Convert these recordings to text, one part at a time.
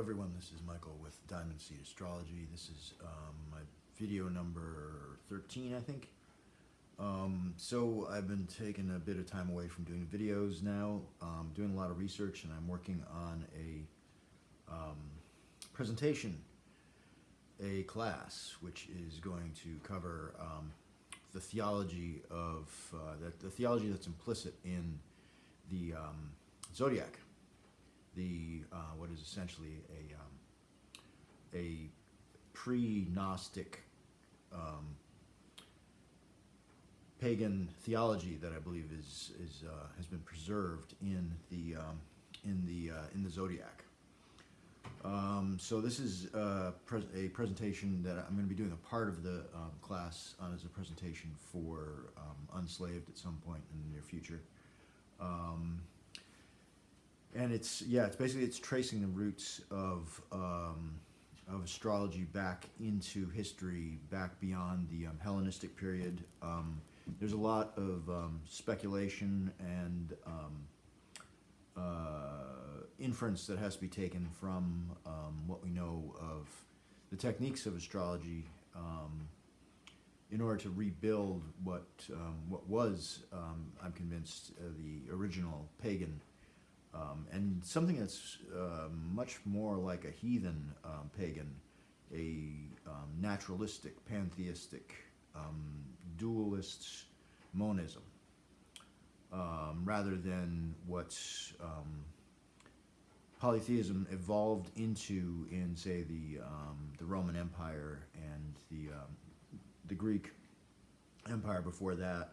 everyone, this is Michael with Diamond Seed Astrology. This is my video number 13, I think. So I've been taking a bit of time away from doing videos now, doing a lot of research, and I'm working on a presentation, a class, which is going to cover the theology of, the theology that's implicit in the zodiac. What is essentially a pre-Gnostic pagan theology that I believe has been preserved in the zodiac. So this is a presentation that I'm going to be doing a part of the class on as a presentation for Unslaved at some point in the near future. And it's basically tracing the roots of astrology back into history, back beyond the Hellenistic period. There's a lot of speculation and inference that has to be taken from what we know of the techniques of astrology in order to rebuild what was, I'm convinced, the original pagan. And something that's much more like a heathen pagan, a naturalistic, pantheistic, dualist monism, rather than what polytheism evolved into in, say, the Roman Empire and the Greek Empire before that.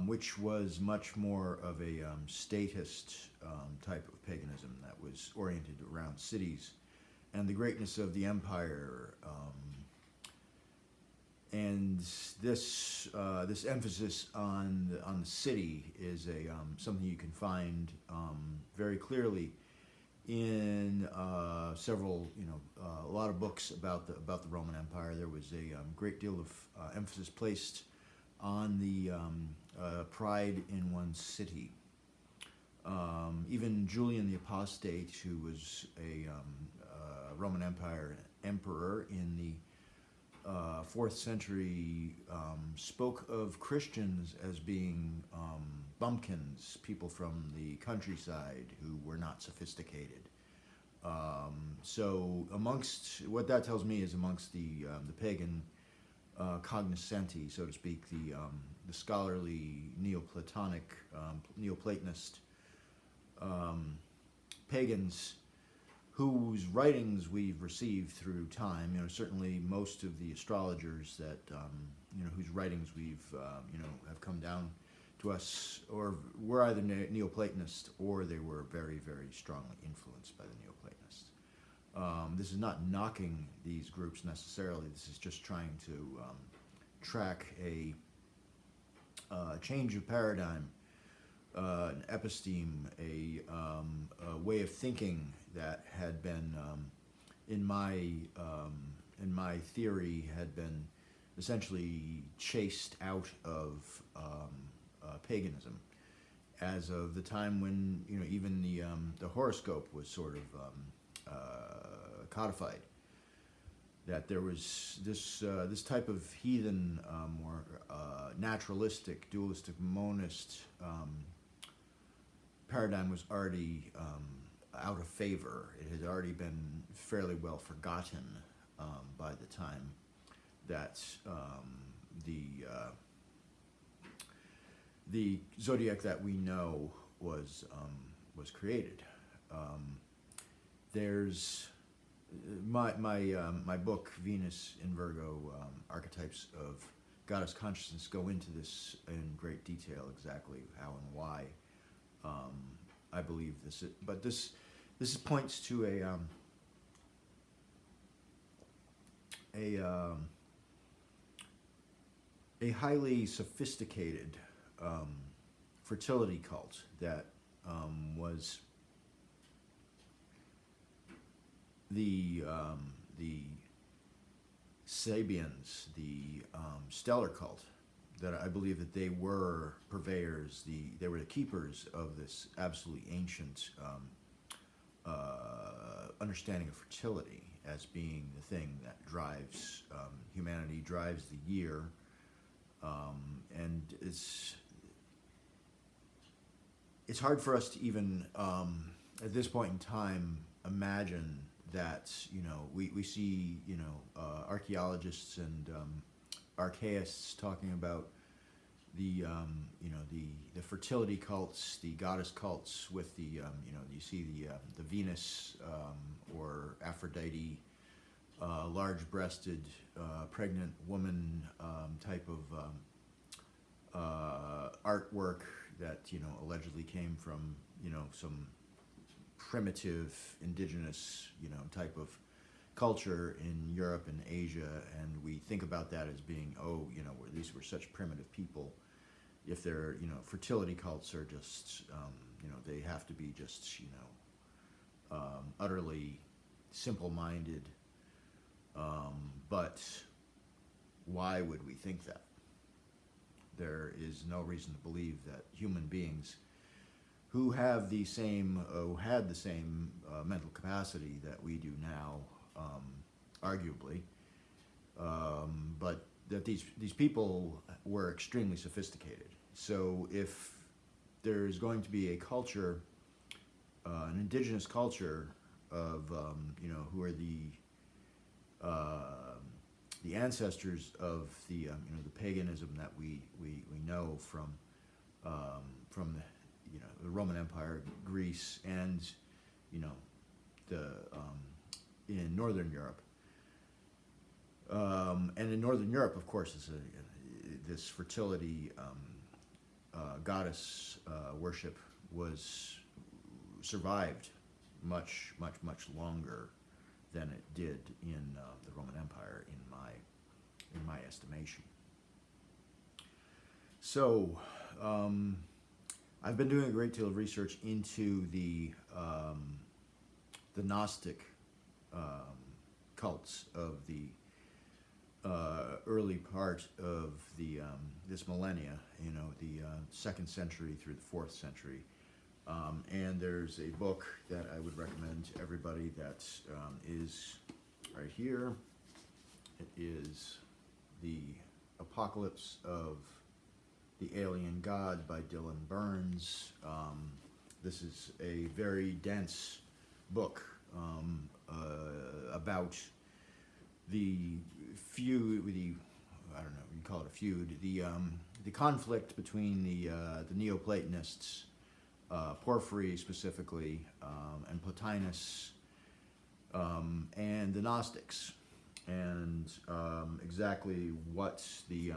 Which was much more of a statist type of paganism that was oriented around cities and the greatness of the empire. And this emphasis on the city is something you can find very clearly in several, a lot of books about the Roman Empire. There was a great deal of emphasis placed on the pride in one's city. Even Julian the Apostate, who was a Roman Empire emperor in the 4th century, spoke of Christians as being bumpkins, people from the countryside who were not sophisticated. So amongst, what that tells me is amongst the pagan cognoscenti, so to speak, the scholarly Neoplatonic, Neoplatonist pagans whose writings we've received through time. Certainly most of the astrologers that whose writings we've have come down to us, or were either Neoplatonist or they were very, very strongly influenced by the Neoplatonists. This is not knocking these groups necessarily. This is just trying to track a change of paradigm, an episteme, a way of thinking that had been, in my theory, had been essentially chased out of paganism, as of the time when even the horoscope was sort of codified. That there was this type of heathen, more naturalistic, dualistic, monist paradigm was already out of favor. It had already been fairly well forgotten by the time that the zodiac that we know was created. There's my book, Venus in Virgo, Archetypes of Goddess Consciousness, go into this in great detail, exactly how and why I believe this. But this points to a highly sophisticated fertility cult that was the Sabians, the stellar cult, that I believe that they were purveyors, they were the keepers of this absolutely ancient understanding of fertility as being the thing that drives humanity, drives the year, and it's hard for us to even at this point in time imagine that we see archaeologists and archaists talking about the the fertility cults, the goddess cults with the you see the Venus or Aphrodite, large-breasted pregnant woman type of artwork that allegedly came from some primitive indigenous type of culture in Europe and Asia, and we think about that as being these were such primitive people. If their fertility cults are just they have to be just utterly simple-minded, but why would we think that? There is no reason to believe that human beings who have the same had the same mental capacity that we do now, arguably, but that these people were extremely sophisticated. So if there's going to be a culture, an indigenous culture of who are the ancestors of the paganism that we know from the Roman Empire, Greece, and in Northern Europe. And in Northern Europe, of course, this fertility goddess worship survived much longer than it did in the Roman Empire, in my estimation. So I've been doing a great deal of research into the Gnostic cults of the early part of this millennia, the 2nd century through the 4th century. And there's a book that I would recommend to everybody that is right here. It is The Apocalypse of the Alien God by Dylan Burns. This is a very dense book about the feud, I don't know, you call it a feud, the conflict between the Neoplatonists, Porphyry specifically, and Plotinus, and the Gnostics, and exactly what the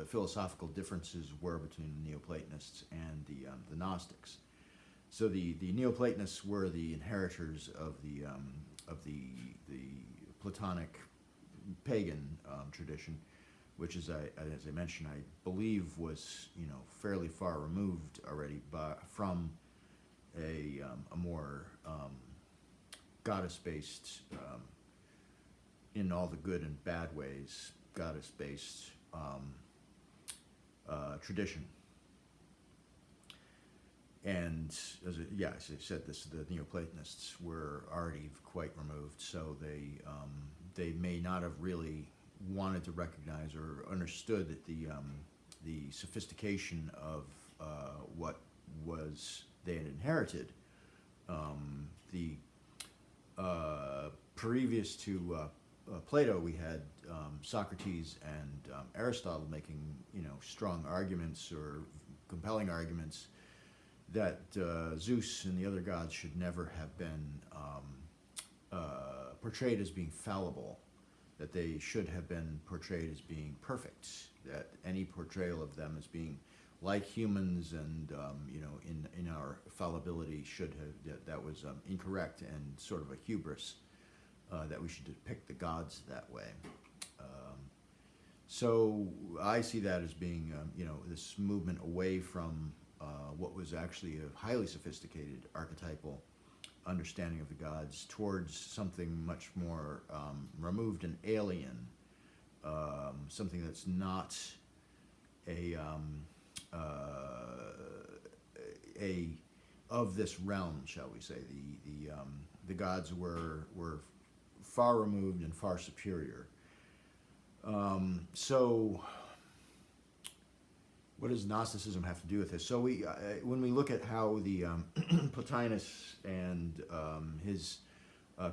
philosophical differences were between the Neoplatonists and the Gnostics. So the Neoplatonists were the inheritors of the Platonic Pagan tradition, which is, as I mentioned, I believe was fairly far removed already from a more goddess-based, in all the good and bad ways, goddess-based tradition. And as I said, the Neoplatonists were already quite removed, so they may not have really wanted to recognize or understood that the sophistication of what they had inherited. Previous to Plato, we had Socrates and Aristotle making strong arguments or compelling arguments that Zeus and the other gods should never have been portrayed as being fallible, that they should have been portrayed as being perfect, that any portrayal of them as being like humans and in our fallibility that was incorrect and sort of a hubris, that we should depict the gods that way. So I see that as being this movement away from what was actually a highly sophisticated archetypal understanding of the gods towards something much more removed and alien, something that's not of this realm, shall we say. The gods were far removed and far superior. So what does Gnosticism have to do with this? So when we look at how the Plotinus and his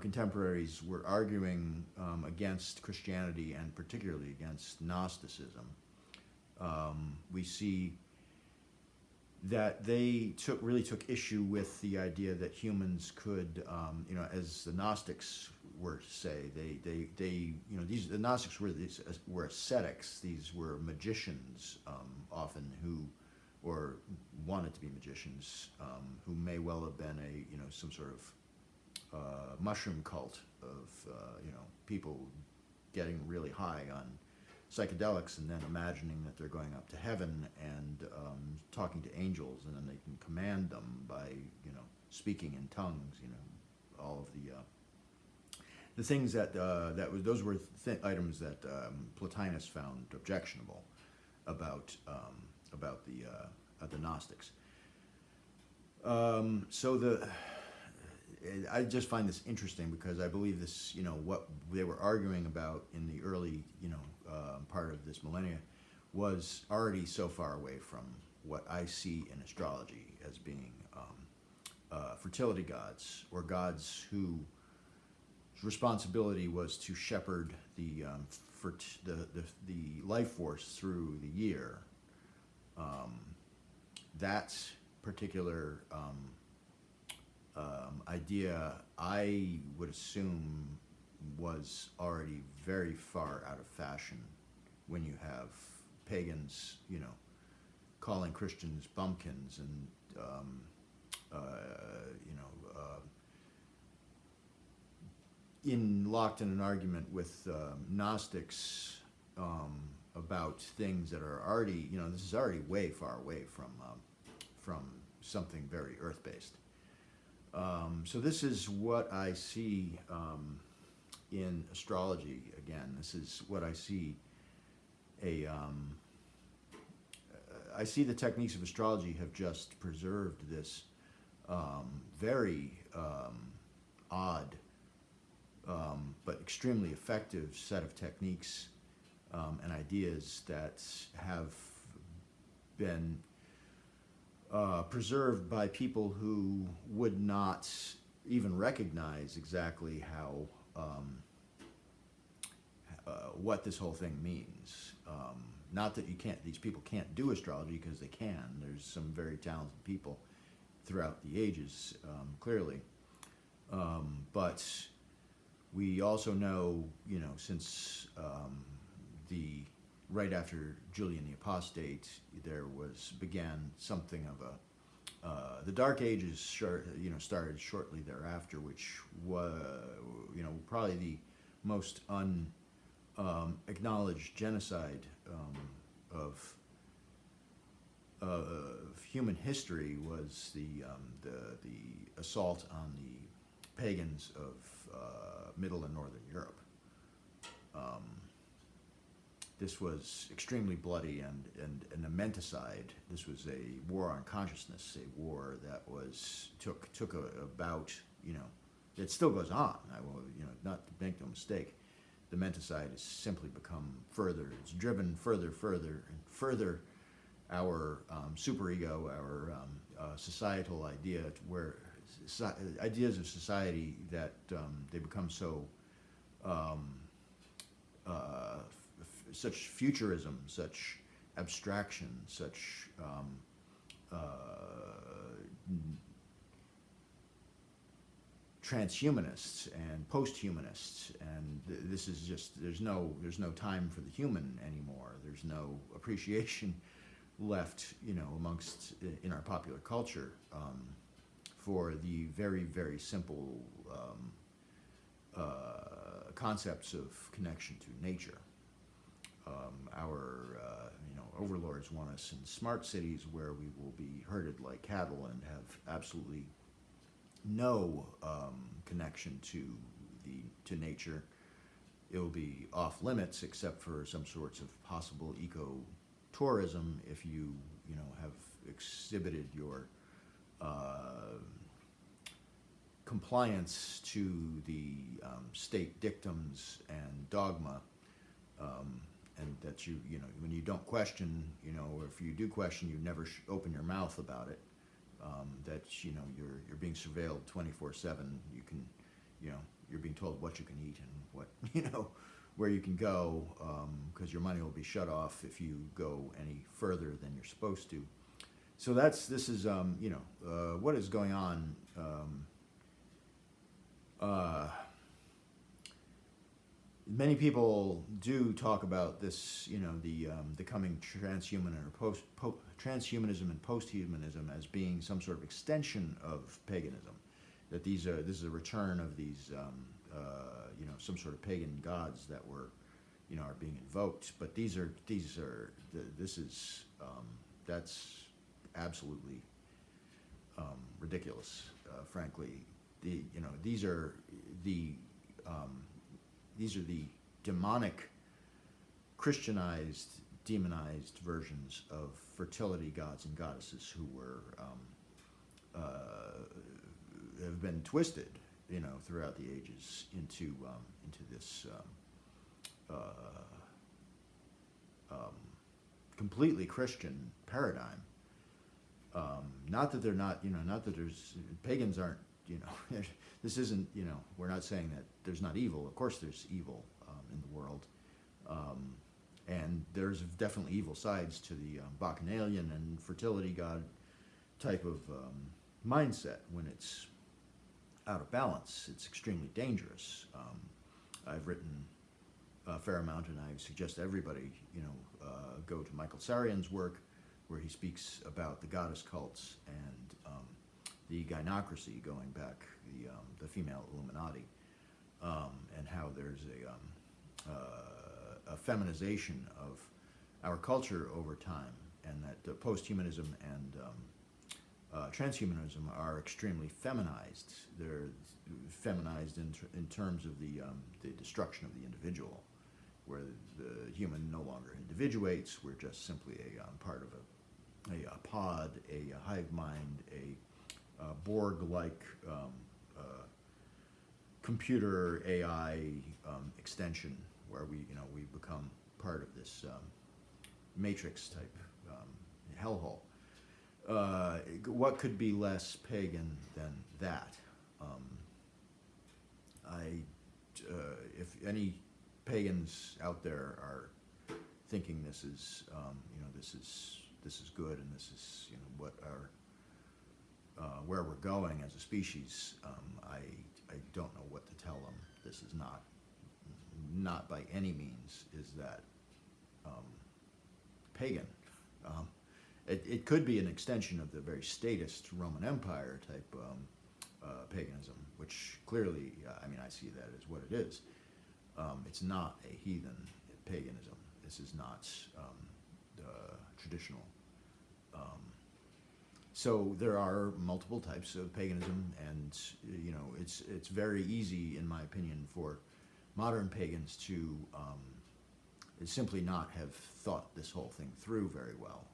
contemporaries were arguing against Christianity and particularly against Gnosticism, we see that they really took issue with the idea that humans could, as the Gnostics were to say, the Gnostics were ascetics. These were magicians, often or wanted to be magicians, who may well have been some sort of mushroom cult of people getting really high on psychedelics and then imagining that they're going up to heaven and talking to angels, and then they can command them by speaking in tongues. All of the things those were items that Plotinus found objectionable about the Gnostics. I just find this interesting because I believe this, what they were arguing about in the early, part of this millennia was already so far away from what I see in astrology as being fertility gods, or gods whose responsibility was to shepherd the life force through the year. That particular idea, I would assume, was already very far out of fashion when you have pagans, calling Christians bumpkins and, locked in an argument with Gnostics about things that are already, this is already way far away from something very earth-based. So this is what I see in astrology. Again, this is what I see. I see the techniques of astrology have just preserved this very odd but extremely effective set of techniques and ideas that have been preserved by people who would not even recognize exactly how what this whole thing means. Not that these people can't do astrology, because they can. There's some very talented people throughout the ages, clearly. But we also know, since right after Julian the Apostate, there began something of the Dark Ages. Started shortly thereafter, which was, probably the most acknowledged genocide of human history was the assault on the pagans of Middle and Northern Europe. This was extremely bloody and a menticide. This was a war on consciousness, a war that took about, it still goes on. I will, not to make no mistake. The menticide has simply become it's driven further and further our superego, our societal idea, where ideas of society that they become so such futurism, such abstraction, such transhumanists and posthumanists, and this is just there's no time for the human anymore. There's no appreciation left, amongst in our popular culture for the very, very simple concepts of connection to nature. Our overlords want us in smart cities where we will be herded like cattle and have absolutely no connection to nature. It will be off limits except for some sorts of possible eco-tourism if you have exhibited your compliance to the state dictums and dogma, and that you know, when you don't question, you know, or if you do question, you never open your mouth about it. That, you know, you're being surveilled 24/7. You can, you know, you're being told what you can eat and what, you know, where you can go, because your money will be shut off if you go any further than you're supposed to. So this is you know, what is going on. Many people do talk about this, you know, the coming transhuman or transhumanism and posthumanism as being some sort of extension of paganism. That this is a return of these, you know, some sort of pagan gods that were, you know, are being invoked. But this is that's absolutely ridiculous, frankly. You know, these are the demonic, Christianized, demonized versions of fertility gods and goddesses who were have been twisted, you know, throughout the ages into this completely Christian paradigm. Not that they're not, you know, not that there's pagans aren't, you know, this isn't, you know, we're not saying that there's not evil. Of course there's evil in the world. And there's definitely evil sides to the Bacchanalian and fertility god type of mindset. When it's out of balance, it's extremely dangerous. I've written a fair amount, and I suggest everybody, you know, go to Michael Sarian's work, where he speaks about the goddess cults and the gynocracy, going back, the female Illuminati, and how there's a feminization of our culture over time, and that posthumanism and transhumanism are extremely feminized. They're feminized in terms of the destruction of the individual, where the human no longer individuates. We're just simply a part of a pod, a hive mind, a Borg-like computer AI extension, where we become part of this matrix type hellhole. What could be less pagan than that? If any pagans out there are thinking this is, this is good, and this is, what our where we're going as a species, I don't know what to tell them. This is not by any means is that pagan. It could be an extension of the very statist Roman Empire type paganism, which clearly, I see that as what it is. It's not a heathen paganism. This is not traditional. So there are multiple types of paganism, and it's very easy, in my opinion, for modern pagans to simply not have thought this whole thing through very well,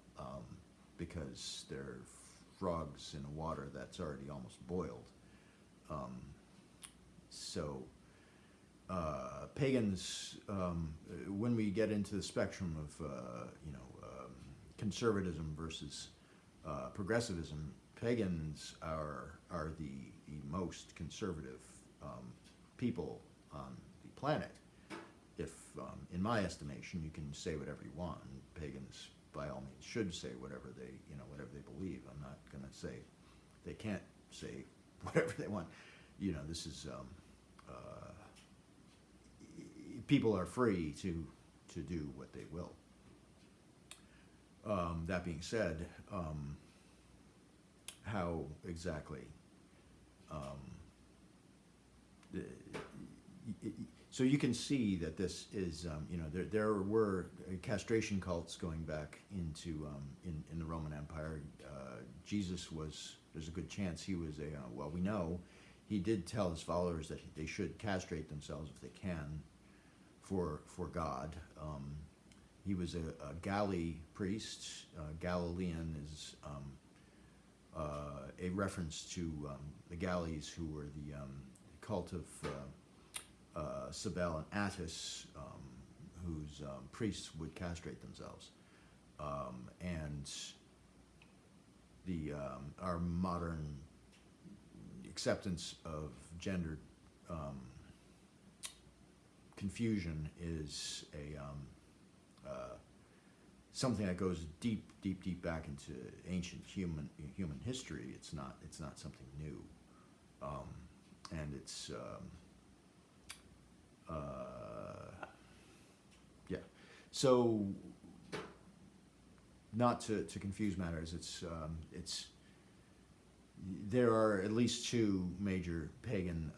because they're frogs in water that's already almost boiled. Pagans, when we get into the spectrum of conservatism versus progressivism, pagans are the most conservative people on the planet. If, in my estimation, you can say whatever you want, and pagans, by all means, should say whatever they believe. I'm not going to say they can't say whatever they want. This is people are free to do what they will. That being said, how exactly? So you can see that this is, there were castration cults going back into in the Roman Empire. Jesus there's a good chance he was we know he did tell his followers that they should castrate themselves if they can for God. He was a Galley priest. Galilean is a reference to the Galleys, who were the cult of Cybele and Attis, whose priests would castrate themselves, and the our modern acceptance of gender confusion is a something that goes deep back into ancient human history. It's not something new, and it's yeah. So, not to confuse matters, it's there are at least two major pagan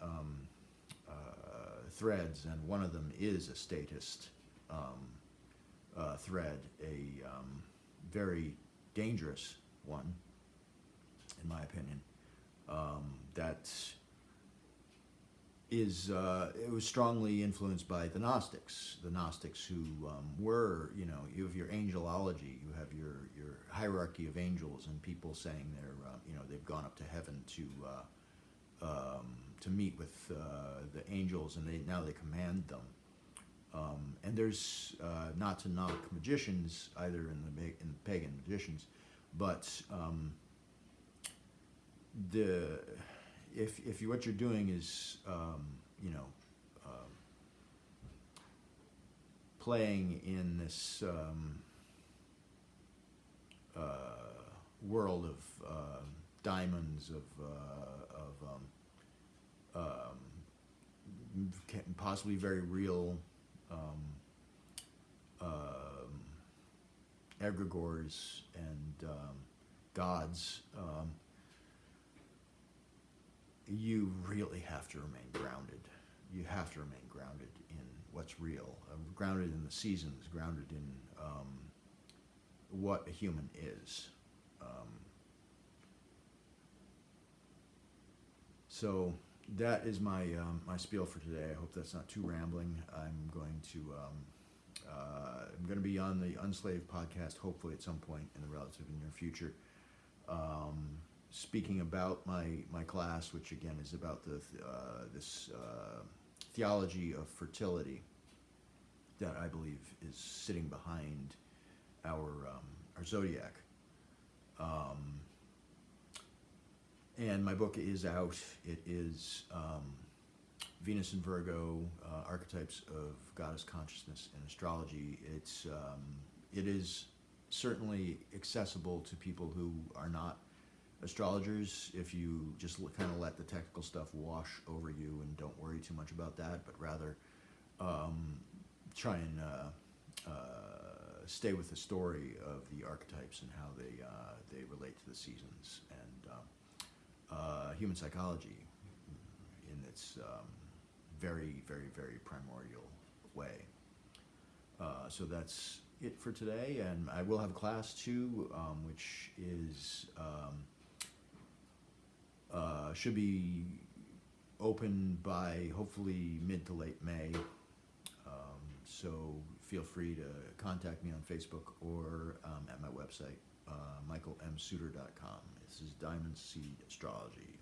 threads, and one of them is a statist thread, a very dangerous one, in my opinion. That is, it was strongly influenced by the Gnostics. The Gnostics, who were, you know, you have your angelology, you have your hierarchy of angels, and people saying they're, you know, they've gone up to heaven to meet with the angels, and now they command them. And there's, not to knock magicians either in the pagan magicians, but if what you're doing is you know, playing in this world of diamonds, of possibly very real egregores and gods, you really have to remain grounded. You have to remain grounded in what's real, grounded in the seasons, grounded in what a human is. So that is my my spiel for today. I hope that's not too rambling. I'm going to be on the Unslaved podcast, hopefully at some point in the relatively near future, speaking about my class, which again is about this theology of fertility that I believe is sitting behind our zodiac. And my book is out. It is Venus and Virgo, Archetypes of Goddess Consciousness and Astrology. It is certainly accessible to people who are not astrologers, if you just kind of let the technical stuff wash over you and don't worry too much about that, but rather try and stay with the story of the archetypes and how they relate to the seasons and human psychology in its very primordial way. So that's it for today, and I will have a class too, which is should be open by hopefully mid to late May. So feel free to contact me on Facebook or at my website, michaelmsuter.com. This is Diamond Seed Astrology.